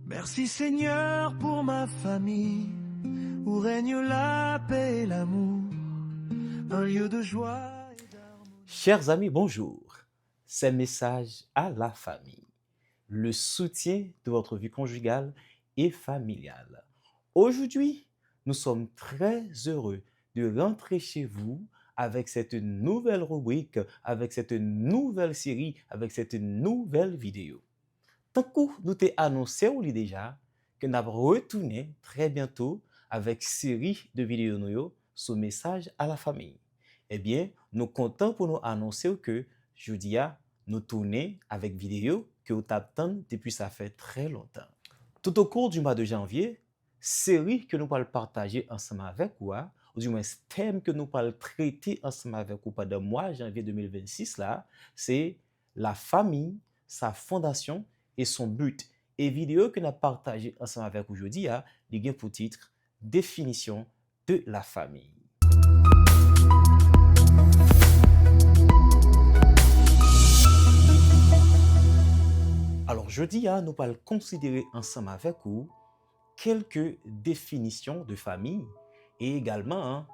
Merci Seigneur pour ma famille, où règne la paix et l'amour, un lieu de joie et d'harmonie. Chers amis, bonjour. Ces messages à la famille, le soutien de votre vie conjugale et familiale. Aujourd'hui, nous sommes très heureux de rentrer chez vous avec cette nouvelle rubrique, avec cette nouvelle série, avec cette nouvelle vidéo. Tant que nous t'ai annoncé ou déjà que nous allons retourner très bientôt avec série de vidéos nous sur message à la famille. Eh bien, nous comptons pour nous annoncer que jeudi nous tournons avec vidéo que vous t'attendez depuis ça fait très longtemps. Tout au cours du mois de janvier, série que nous allons partager ensemble avec vous, ou du moins thème que nous allons traiter ensemble avec vous pendant le mois de janvier 2026 là, c'est la famille, sa fondation et son but. Et vidéo que nous avons partagé ensemble avec vous aujourd'hui, il y a pour titre définition de la famille. Alors jeudi, nous allons considérer ensemble avec vous quelques définitions de famille et également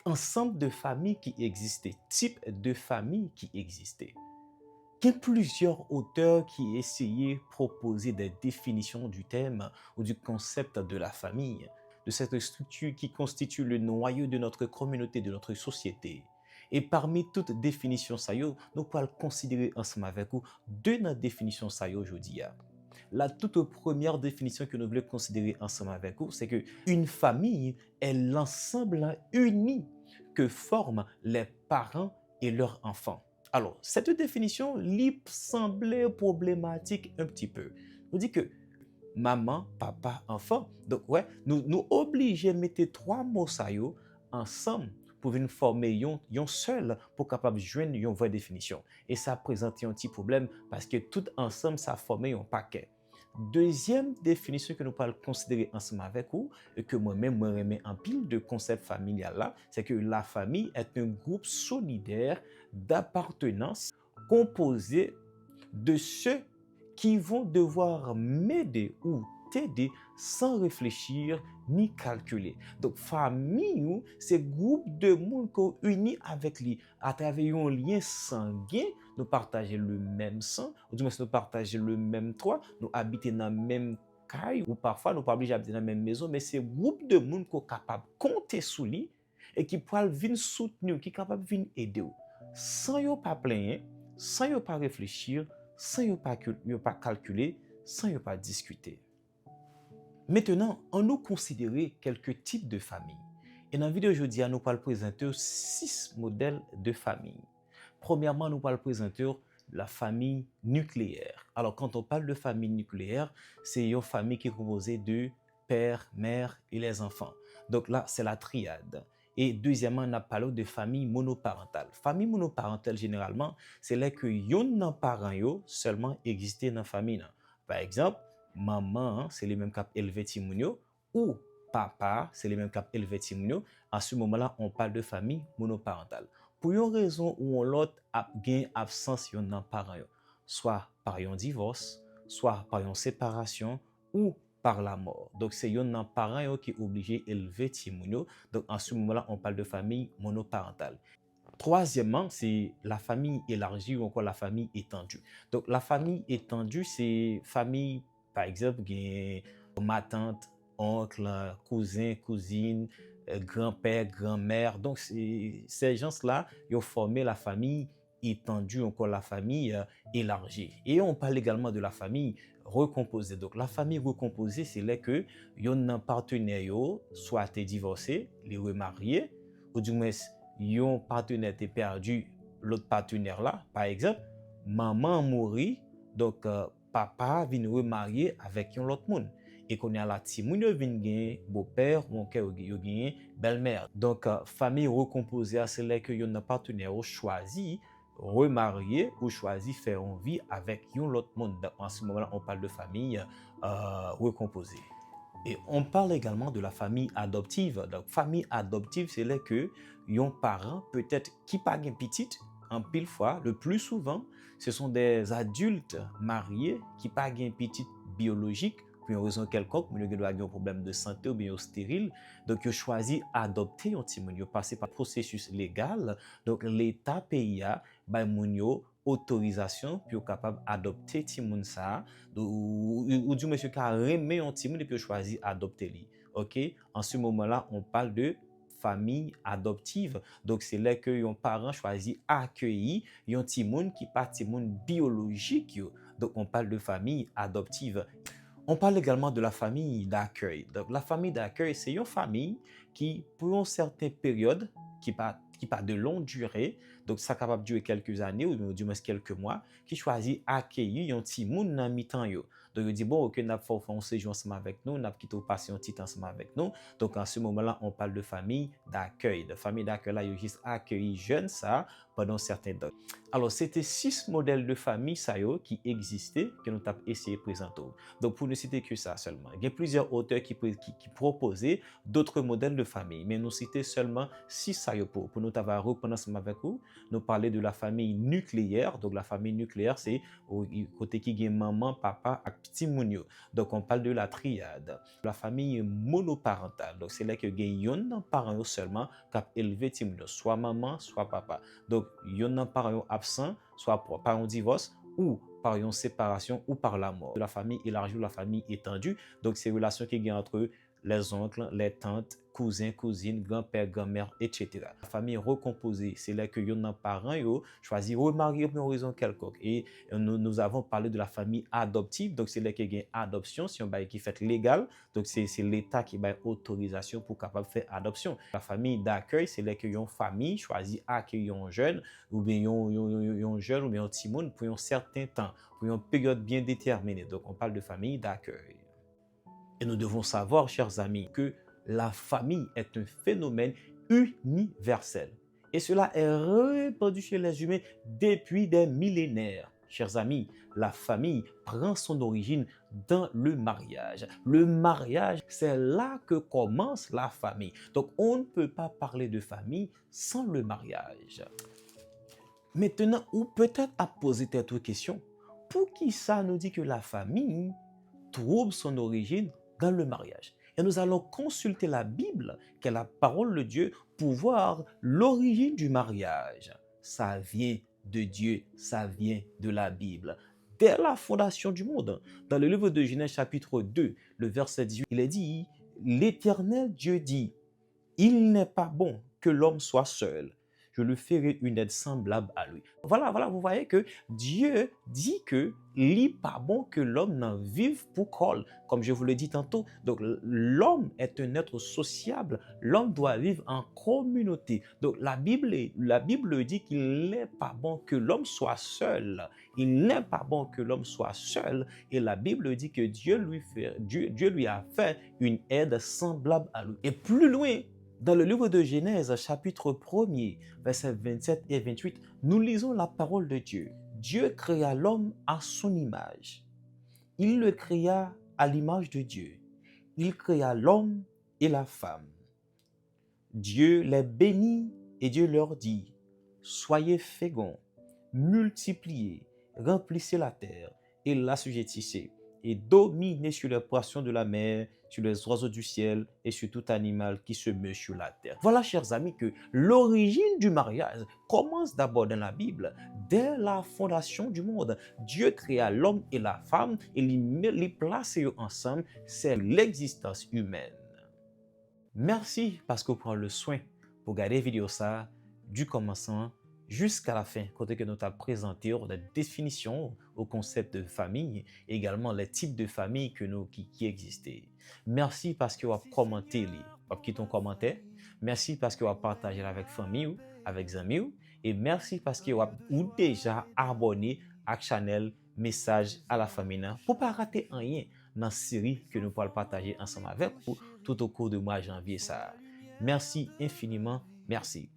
ensemble de familles qui existaient, types de familles qui existaient. Il y a plusieurs auteurs qui essayaient de proposer des définitions du thème ou du concept de la famille, de cette structure qui constitue le noyau de notre communauté, de notre société. Et parmi toutes définitions, nous pouvons considérer ensemble avec vous deux définitions aujourd'hui. La toute première définition que nous voulons considérer ensemble avec vous, c'est qu'une famille est l'ensemble uni que forment les parents et leurs enfants. Alors, cette définition lui semblait problématique un petit peu. On dit que maman, papa, enfant. Donc, nous obligés de mettre trois mots ensemble pour venir former un seul pour capable joindre une vraie définition. Et ça présente un petit problème parce que tout ensemble, ça formait un paquet. Deuxième définition que nous allons considérer ensemble avec vous, et que moi-même, je remets en pile de concept familial là, c'est que la famille est un groupe solidaire d'appartenance composé de ceux qui vont devoir m'aider ou t'aider sans réfléchir ni calculer. Donc, famille, c'est groupe de monde qu'on unit avec lui à travers un lien sanguin. Nous partageons le même sang, ou du moins nous partageons le même toit, nous habitons dans la même caille, ou parfois nous ne sommes pas obligés d'habiter dans la même maison, mais c'est groupe de monde qui est capable de compter sur lui et qui peut venir soutenir, qui est capable de venir aider. Sans ne pas plaindre, sans ne pas réfléchir, sans ne pas calculer, sans ne pas discuter. Maintenant, on nous considérer quelques types de familles. Et dans la vidéo aujourd'hui, nous allons présenter 6 modèles de famille. Premièrement, nous allons présenter la famille nucléaire. Alors, quand on parle de famille nucléaire, c'est une famille qui est composée de père, mère et les enfants. Donc là, c'est la triade. Et deuxièmement, on a parlé de famille monoparentale. Famille monoparentale, généralement, c'est là que yon parents seulement existent dans la famille. Par exemple, maman, c'est les mêmes cap élevé timounio, ou papa, c'est les mêmes cap élevé timounio. À ce moment-là, on parle de famille monoparentale. Pour une raison ou l'autre, il y a une absence de parents, soit par un divorce, soit par une séparation, ou par la mort. Donc, c'est un parent qui est obligé d'élever timounio. Donc, à ce moment-là, on parle de famille monoparentale. Troisièmement, c'est la famille élargie ou encore la famille étendue. Donc, la famille étendue, c'est famille, par exemple, ma tante, oncle, cousin, cousine, grand-père, grand-mère. Donc, ces gens-là, ils ont formé la famille étendue, encore la famille élargie. Et on parle également de la famille recomposée. Donc, la famille recomposée, c'est là que un partenaire soit divorcé, les remarié, ou du moins, un partenaire est perdu, l'autre partenaire là, par exemple, maman mourit, donc papa vient remarier avec un autre monde. Et qu'on a la timoun vient gagner beau-père ou encore gagner belle-mère. Donc famille recomposée, c'est là que un partenaire choisi remarier ou choisi faire une vie avec un autre monde. En ce moment-là, on parle de famille recomposée. Et on parle également de la famille adoptive. Donc, famille adoptive, c'est là que yon parent peut-être qui pas une petite, en pile fois, le plus souvent, ce sont des adultes mariés qui pas une petite biologique, pour une raison quelconque, mais il y a un problème de santé ou bien stérile. Donc, il choisi d'adopter un petit moun, passer par processus légal. Donc, l'État pays a, ben, moun yo autorisation pour capable adopter petit moun ça ou du monsieur qui a remis un petit moun et puis choisi adopter lui. OK? En ce moment-là, on parle de famille adoptive. Donc, c'est là que yon parent choisi accueillir yon petit moun qui pas petit moun biologique yo. Donc, on parle de famille adoptive. On parle également de la famille d'accueil. Donc, la famille d'accueil, c'est une famille qui, pour une certaine période, qui pas de longue durée, donc ça capable de durer quelques années ou du moins quelques mois, qui choisit accueillir un petit moun dans mi-temps yo. Donc, il dit, bon, ok, n'a pas fait un séjour ensemble avec nous, n'a quitté passer un petit temps ensemble avec nous. Donc, en ce moment-là, on parle de famille d'accueil. De famille d'accueil, là, il juste accueilli jeune ça pendant un certain temps. Alors, c'était 6 modèles de famille ça yo, qui existaient, que nous avons essayé de présenter. Donc, pour ne citer que ça seulement. Il y a plusieurs auteurs qui proposaient d'autres modèles de famille, mais nous citer seulement 6 ça yo pour nous avoir reprendre ensemble avec vous. Nous parler de la famille nucléaire. Donc, la famille nucléaire, c'est au côté qui gagne maman, papa et petit moun yo. Donc, on parle de la triade. La famille monoparentale. Donc, c'est là que gagne yon parent seulement qui a élevé petit moun yo, soit maman, soit papa. Donc, yon parent absent, soit par un divorce ou par une séparation ou par la mort. La famille élargie ou la famille étendue. Donc, c'est relations qui gagne entre les oncles, les tantes, cousins, cousines, grand-père, grand-mère, etc. La famille recomposée, c'est là que yon parents yo choisi remarier pour une raison quelconque. Et nous avons parlé de la famille adoptive, donc c'est là qu'il y a une adoption, si on bail qui fait légal, donc c'est l'État qui bail autorisation pour capable faire adoption. La famille d'accueil, c'est là que yon famille choisi accueillir un jeune ou bien yon jeune ou bien un petit monde pour un certain temps, pour une période bien déterminée. Donc on parle de famille d'accueil. Et nous devons savoir, chers amis, que la famille est un phénomène universel. Et cela est répandu chez les humains depuis des millénaires. Chers amis, la famille prend son origine dans le mariage. Le mariage, c'est là que commence la famille. Donc, on ne peut pas parler de famille sans le mariage. Maintenant, ou peut-être à poser cette question, pour qui ça nous dit que la famille trouve son origine dans le mariage? Et nous allons consulter la Bible, qui est la parole de Dieu, pour voir l'origine du mariage. Ça vient de Dieu, ça vient de la Bible. Dès la fondation du monde, dans le livre de Genèse chapitre 2, le verset 18, il est dit, l'Éternel Dieu dit, il n'est pas bon que l'homme soit seul. Je lui ferai une aide semblable à lui. Voilà, vous voyez que Dieu dit que il n'est pas bon que l'homme n'en vive pour col, comme je vous l'ai dit tantôt. Donc, l'homme est un être sociable. L'homme doit vivre en communauté. Donc, la Bible dit qu'il n'est pas bon que l'homme soit seul. Il n'est pas bon que l'homme soit seul. Et la Bible dit que Dieu lui a fait une aide semblable à lui. Et plus loin, dans le livre de Genèse, chapitre 1er, versets 27 et 28, nous lisons la parole de Dieu. Dieu créa l'homme à son image. Il le créa à l'image de Dieu. Il créa l'homme et la femme. Dieu les bénit et Dieu leur dit, soyez féconds, multipliez, remplissez la terre et l'assujettissez, et dominez sur les poissons de la mer, sur les oiseaux du ciel et sur tout animal qui se meut sur la terre. Voilà, chers amis, que l'origine du mariage commence d'abord dans la Bible. Dès la fondation du monde, Dieu créa l'homme et la femme et les place ensemble. C'est l'existence humaine. Merci parce que vous prenez le soin pour garder la vidéo ça du commencement jusqu'à la fin, côté que nous avons présenté la définition au concept de famille, également les types de famille qui existaient. Merci parce que vous avez commenté, vous avez quitté un commentaire. Merci parce que vous avez partagé avec famille, avec amis, et merci parce que vous avez déjà abonné à la chaîne Message à la famille pour ne pas rater rien dans la série que nous pourrons partager ensemble avec vous tout au cours du mois de janvier. Merci infiniment, merci.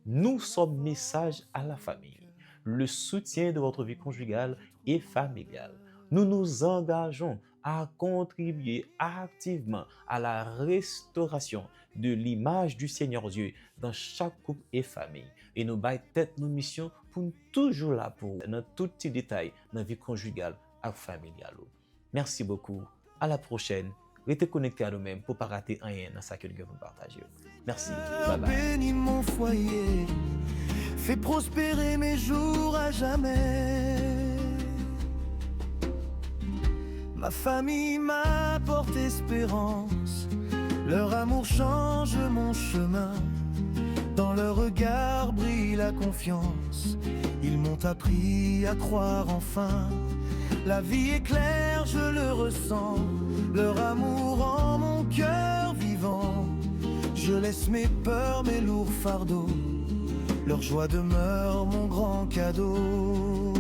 Nous sommes Message à la famille, le soutien de votre vie conjugale et familiale. Nous nous engageons à contribuer activement à la restauration de l'image du Seigneur Dieu dans chaque couple et famille. Et nous baillons tête nos missions pour toujours là pour dans tout petit détail dans la vie conjugale et familiale. Merci beaucoup. À la prochaine. Restez connectés à nous-mêmes pour ne pas rater rien dans ce que nous avons partagé. Merci. Bye bye. Bénis mon foyer, fais prospérer mes jours à jamais. Ma famille m'apporte espérance, leur amour change mon chemin. Dans leur regard brille la confiance, ils m'ont appris à croire enfin. La vie est claire, je le ressens, leur amour en mon cœur vivant. Je laisse mes peurs, mes lourds fardeaux, leur joie demeure mon grand cadeau.